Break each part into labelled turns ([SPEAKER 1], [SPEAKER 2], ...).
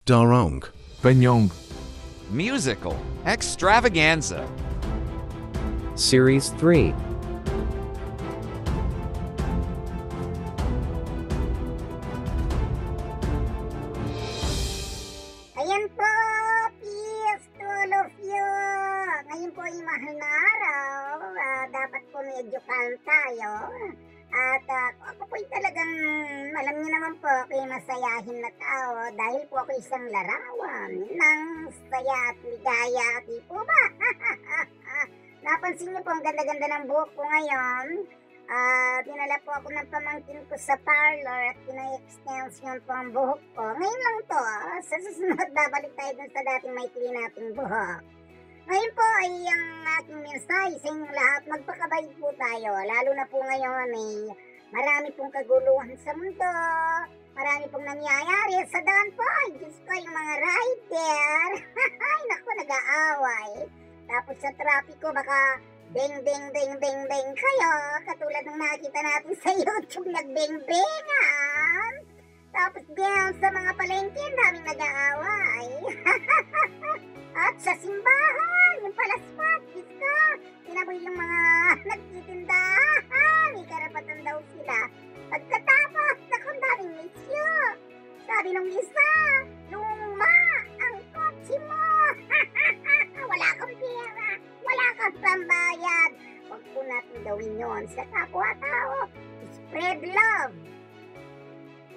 [SPEAKER 1] Darong.
[SPEAKER 2] Banyong.
[SPEAKER 3] Musical extravaganza.
[SPEAKER 4] Series 3.
[SPEAKER 5] Ayan po, peace to all of you. Ngayon po ay mahal na araw. Dapat po medyo calm tayo. At ako po ay talagang, alam niyo naman po, ako ay masayahin na tao dahil po ako isang larawan ng saya at ligaya. Di po ba? Napansin niyo po ang ganda-ganda ng buhok ko ngayon. Dinala po ako ng pamangkin ko sa parlor at pina-extension po ang buhok ko. Ngayon lang to, sa susunod babalik tayo dun sa dating maikli nating buhok. Ngayon po ay ang aking mensahe sa inyong lahat, magpakabait po tayo. Lalo na po ngayon marami pong kaguluhan sa mundo, marami pong nangyayari sa daan po. Diyos ko, yung mga rider, ay naku, nag-aaway. Tapos sa trapiko baka beng kayo, katulad ng nakita natin sa YouTube, nagbeng-bengan. Tapos diyan sa mga palengke, daming nag-aaway. At sa simbahan, yung palaspat, Diyos ko, tinaboy yung mga nagtitindahan, may karapatan daw sila. Pagkatapos, nakong daming misyo. Sabi nung isa, luma ang kotse mo. Wala kang pera, wala kang pambayad. Huwag po natin gawin yon sa kapwa-tao. Spread love.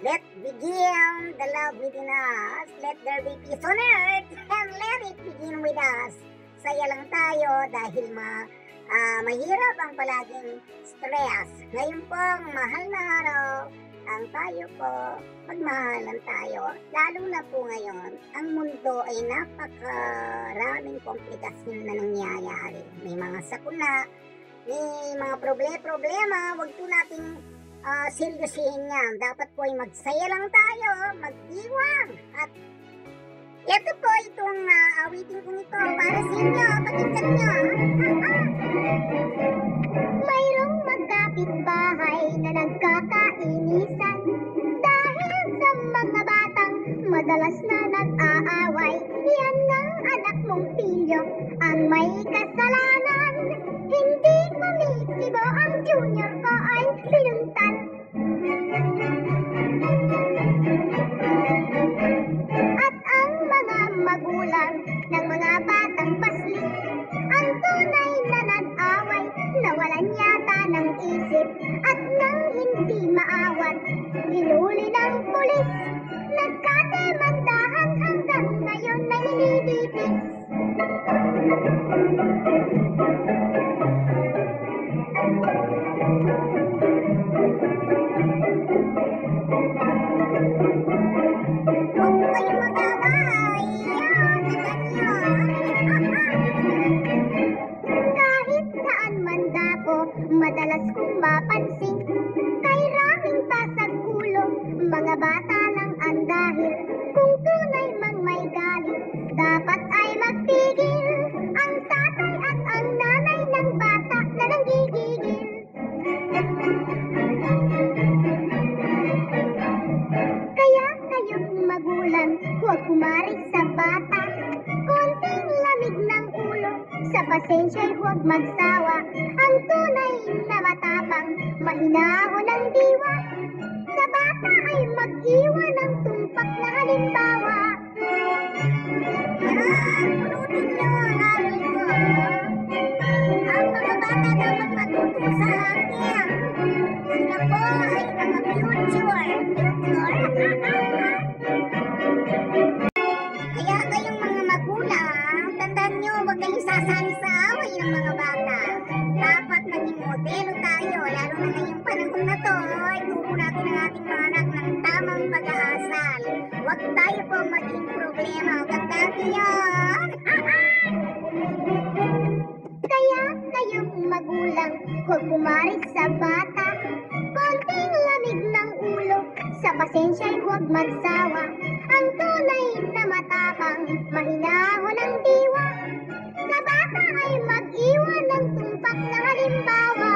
[SPEAKER 5] Let begin the love within us. Let there be peace on earth. And let it begin with us. Saya lang tayo dahil mahirap ang palaging stress. Ngayon pong mahal na araw, ang tayo po, magmahalan tayo. Lalo na po ngayon, ang mundo ay napakaraming komplikasyon na nangyayari. May mga sakuna, may mga problema. Huwag po nating seryosihin yan. Dapat po ay magsaya lang tayo, magdiwang. At ito po itong awitin ko nito para sa inyo. Pakinggan nyo. Mayroong magkapitbahay na nagkakainisan dahil sa mga batang madalas na nag-aaway. Yan ang anak mong pilyo ang may kasalanan. Hindi kumisibo ang junior ko ay pinuntan. At ang mga magulang ng mga batang paslit, ang tunay na nag-away, nawalan yata ng isip. At nang hindi maawat, hinuli ng pulis. Nagkademandahan hanggang ngayon na nililitis. Kahit saan man dako, madalas kong mapansin, kay raming pasag ulo, mga bata lang ang dahil. Kung tunay mang may galit, dapat ay magpigil ang tatay at ang nanay ng bata na nanggigigil. Kaya kayong magulang, huwag kumaris sa bata. Konting lamig ng ulo, sa pasensya'y huwag magsawa. Ang tunay na matapang, mahinahon ang diwa. Sa bata ay mag-iwan ng tumpak na halimbawa. Pulutin nyo ang aral ko. Ang mga bata dapat matuto sa akin. Sila po ay mga future. Kaya kayong mga magulang, tandaan nyo, huwag kayong sasali sa away ng mga bata. Dapat maging modelo tayo, lalo na ngayong panahon na to. Ituro natin ang ating mga anak ng tamang pag-aasal. Huwag tayo po maging problema. Tandaan nyo yan. Kaya kayong magulang, huwag pumaris sa bata. Konting lamig ng ulo, sa pasensya'y huwag magsawa. Ang tunay na matapang, mahinahon ang diwa. Sa bata ay mag-iwan ng tumpak na halimbawa.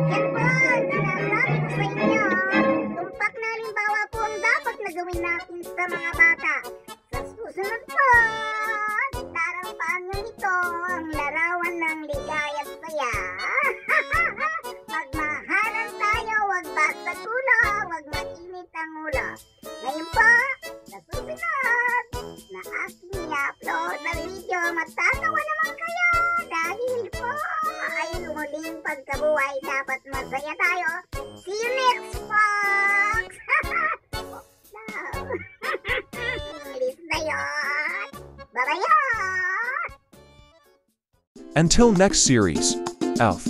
[SPEAKER 5] Yan po, sinasabi ko sa inyo. Tumpak na halimbawa po ang dapat na gawin natin. natin sa mga bata. Sa susunod po, darampaan nyo ito ang larawan ng ligaya at saya. Magmahalan tayo, wag basag ulo, wag mainit ang ulo. Ngayon po, sa susunod na aking i-upload na video, matatawa naman kayo dahil po ay muling pagkabuhay, dapat masaya tayo. See you next Fox! English na yun! Bye-bye!
[SPEAKER 1] Until next series, Alf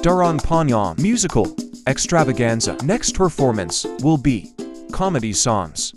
[SPEAKER 1] Daran Panyam Musical Extravaganza. Next performance will be comedy songs.